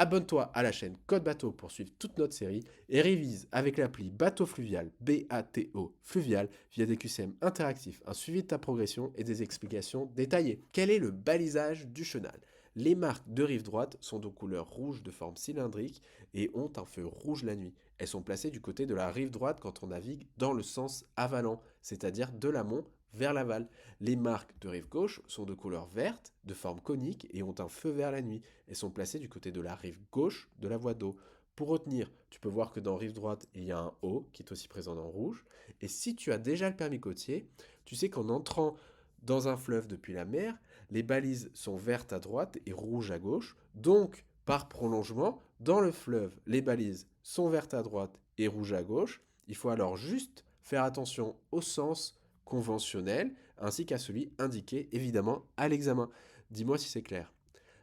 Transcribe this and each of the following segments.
Abonne-toi à la chaîne Code Bateau pour suivre toute notre série et révise avec l'appli Bateau Fluvial, BATO Fluvial, via des QCM interactifs, un suivi de ta progression et des explications détaillées. Quel est le balisage du chenal? Les marques de rive droite sont de couleur rouge de forme cylindrique et ont un feu rouge la nuit. Elles sont placées du côté de la rive droite quand on navigue dans le sens avalant, c'est-à-dire de l'amont vers l'aval. Les marques de rive gauche sont de couleur verte, de forme conique et ont un feu vert la nuit. Elles sont placées du côté de la rive gauche de la voie d'eau. Pour retenir, tu peux voir que dans rive droite, il y a un O qui est aussi présent en rouge. Et si tu as déjà le permis côtier, tu sais qu'en entrant dans un fleuve depuis la mer, les balises sont vertes à droite et rouges à gauche. Donc, par prolongement, dans le fleuve, les balises sont vertes à droite et rouges à gauche. Il faut alors juste faire attention au sens conventionnel ainsi qu'à celui indiqué évidemment à l'examen. Dis-moi si c'est clair.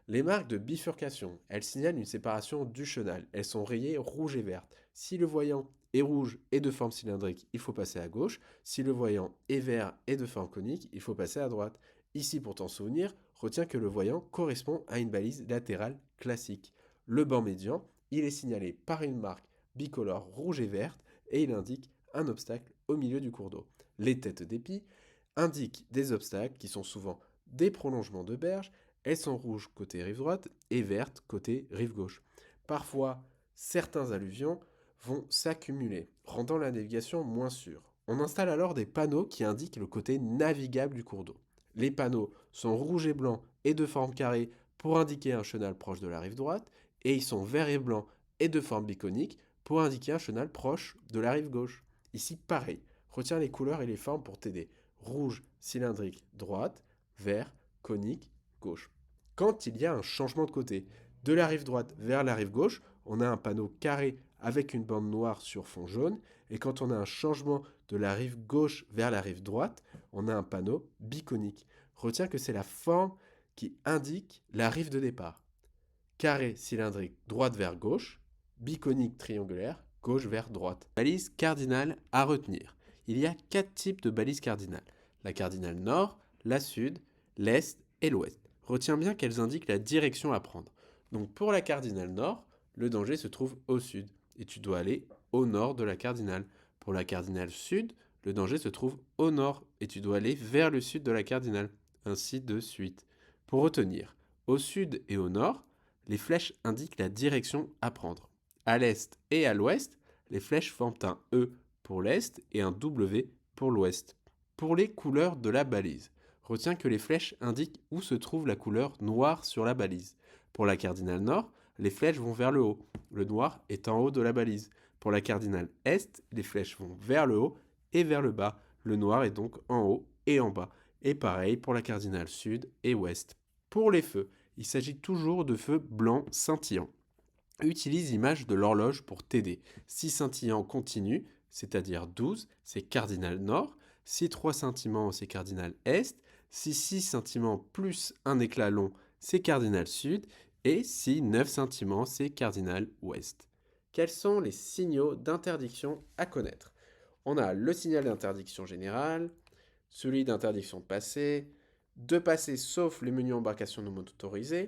Les marques de bifurcation, elles signalent une séparation du chenal. Elles sont rayées rouge et verte. Si le voyant est rouge et de forme cylindrique, il faut passer à gauche. Si le voyant est vert et de forme conique, il faut passer à droite. Ici, pour t'en souvenir, retiens que le voyant correspond à une balise latérale classique. Le banc médian, il est signalé par une marque bicolore rouge et verte et il indique un obstacle au milieu du cours d'eau. Les têtes d'épi indiquent des obstacles qui sont souvent des prolongements de berge. Elles sont rouges côté rive droite et vertes côté rive gauche. Parfois, certains alluvions vont s'accumuler, rendant la navigation moins sûre. On installe alors des panneaux qui indiquent le côté navigable du cours d'eau. Les panneaux sont rouges et blancs et de forme carrée pour indiquer un chenal proche de la rive droite, et ils sont verts et blancs et de forme biconique pour indiquer un chenal proche de la rive gauche. Ici, pareil, retiens les couleurs et les formes pour t'aider. Rouge, cylindrique, droite, vert, conique, gauche. Quand il y a un changement de côté, de la rive droite vers la rive gauche, on a un panneau carré avec une bande noire sur fond jaune, et quand on a un changement de la rive gauche vers la rive droite, on a un panneau biconique. Retiens que c'est la forme qui indique la rive de départ. Carré cylindrique droite vers gauche, biconique triangulaire, gauche vers droite. Balise cardinale à retenir. Il y a 4 types de balises cardinales. La cardinale nord, la sud, l'est et l'ouest. Retiens bien qu'elles indiquent la direction à prendre. Donc pour la cardinale nord, le danger se trouve au sud et tu dois aller au nord de la cardinale. Pour la cardinale sud, le danger se trouve au nord et tu dois aller vers le sud de la cardinale. Ainsi de suite. Pour retenir, au sud et au nord, les flèches indiquent la direction à prendre. À l'est et à l'ouest, les flèches forment un E pour l'est et un W pour l'ouest. Pour les couleurs de la balise, retiens que les flèches indiquent où se trouve la couleur noire sur la balise. Pour la cardinale nord, les flèches vont vers le haut. Le noir est en haut de la balise. Pour la cardinale est, les flèches vont vers le haut et vers le bas. Le noir est donc en haut et en bas. Et pareil pour la cardinale sud et ouest. Pour les feux, il s'agit toujours de feux blancs scintillants. Utilise l'image de l'horloge pour t'aider. Si scintillant continue, c'est-à-dire 12, c'est cardinal nord. Si 3 scintillements, c'est cardinal est. Si 6 scintillements plus un éclat long, c'est cardinal sud. Et si 9 scintillements, c'est cardinal ouest. Quels sont les signaux d'interdiction à connaître? On a le signal d'interdiction générale, celui d'interdiction de passer sauf les menus embarcations non motorisées,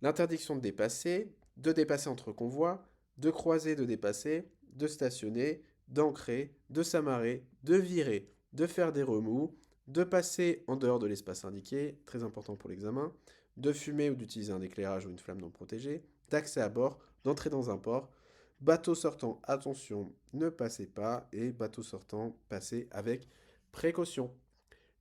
l'interdiction de dépasser entre convois, de croiser, de dépasser, de stationner, d'ancrer, de s'amarrer, de virer, de faire des remous, de passer en dehors de l'espace indiqué, très important pour l'examen, de fumer ou d'utiliser un éclairage ou une flamme non protégée, d'accès à bord, d'entrer dans un port, bateau sortant, attention, ne passez pas, et bateau sortant, passez avec précaution.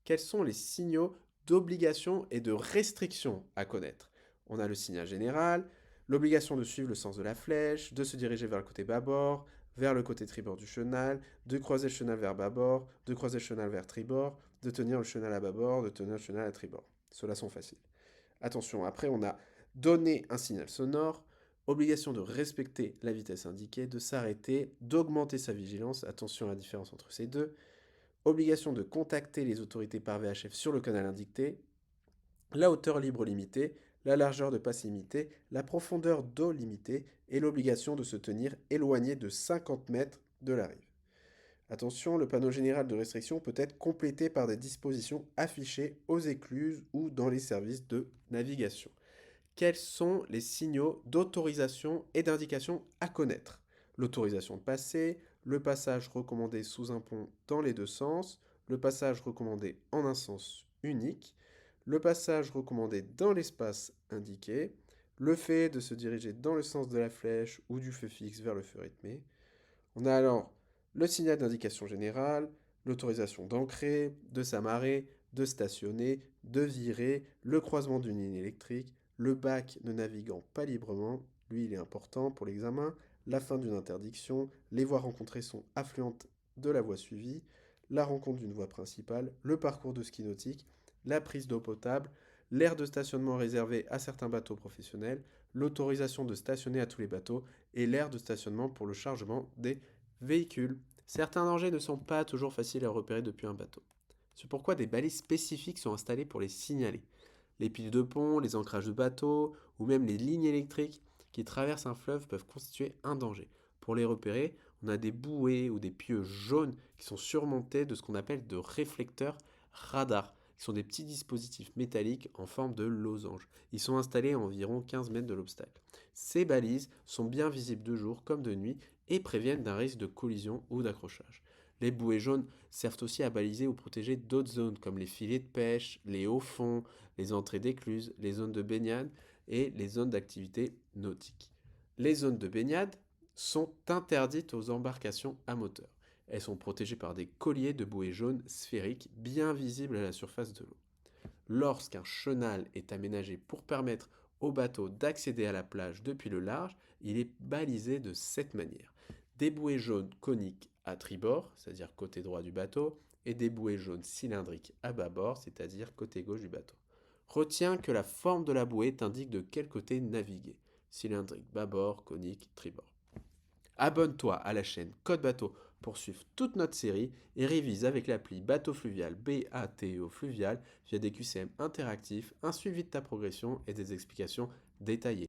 Quels sont les signaux d'obligation et de restriction à connaître? On a le signal général, l'obligation de suivre le sens de la flèche, de se diriger vers le côté bâbord, vers le côté tribord du chenal, de croiser le chenal vers bâbord, de croiser le chenal vers tribord, de tenir le chenal à bâbord, de tenir le chenal à tribord. Ceux-là sont faciles. Attention, après on a donné un signal sonore, obligation de respecter la vitesse indiquée, de s'arrêter, d'augmenter sa vigilance, attention à la différence entre ces deux, obligation de contacter les autorités par VHF sur le canal indiqué, la hauteur libre limitée, la largeur de passe limitée, la profondeur d'eau limitée et l'obligation de se tenir éloigné de 50 mètres de la rive. Attention, le panneau général de restriction peut être complété par des dispositions affichées aux écluses ou dans les services de navigation. quels sont les signaux d'autorisation et d'indication à connaître. L'autorisation de passer, le passage recommandé sous un pont dans les deux sens, le passage recommandé en un sens unique, le passage recommandé dans l'espace indiqué, le fait de se diriger dans le sens de la flèche ou du feu fixe vers le feu rythmé. On a alors le signal d'indication générale, l'autorisation d'ancrer, de s'amarrer, de stationner, de virer, le croisement d'une ligne électrique, le bac ne naviguant pas librement, lui il est important pour l'examen, la fin d'une interdiction, les voies rencontrées sont affluentes de la voie suivie, la rencontre d'une voie principale, le parcours de ski nautique, la prise d'eau potable, l'aire de stationnement réservé à certains bateaux professionnels, l'autorisation de stationner à tous les bateaux et l'aire de stationnement pour le chargement des véhicules. Certains dangers ne sont pas toujours faciles à repérer depuis un bateau. C'est pourquoi des balises spécifiques sont installées pour les signaler. Les piles de pont, les ancrages de bateaux ou même les lignes électriques qui traversent un fleuve peuvent constituer un danger. Pour les repérer, on a des bouées ou des pieux jaunes qui sont surmontés de ce qu'on appelle de réflecteurs radars, qui sont des petits dispositifs métalliques en forme de losange. Ils sont installés à environ 15 mètres de l'obstacle. Ces balises sont bien visibles de jour comme de nuit et préviennent d'un risque de collision ou d'accrochage. Les bouées jaunes servent aussi à baliser ou protéger d'autres zones comme les filets de pêche, les hauts fonds, les entrées d'écluses, les zones de baignade et les zones d'activité nautique. Les zones de baignade sont interdites aux embarcations à moteur. Elles sont protégées par des colliers de bouées jaunes sphériques bien visibles à la surface de l'eau. Lorsqu'un chenal est aménagé pour permettre au bateau d'accéder à la plage depuis le large, il est balisé de cette manière. Des bouées jaunes coniques à tribord, c'est-à-dire côté droit du bateau, et des bouées jaunes cylindriques à bâbord, c'est-à-dire côté gauche du bateau. Retiens que la forme de la bouée t'indique de quel côté naviguer. Cylindrique bâbord, conique, tribord. Abonne-toi à la chaîne Code Bateau pour suivre toute notre série et révise avec l'appli Bateau Fluvial BATO Fluvial via des QCM interactifs, un suivi de ta progression et des explications détaillées.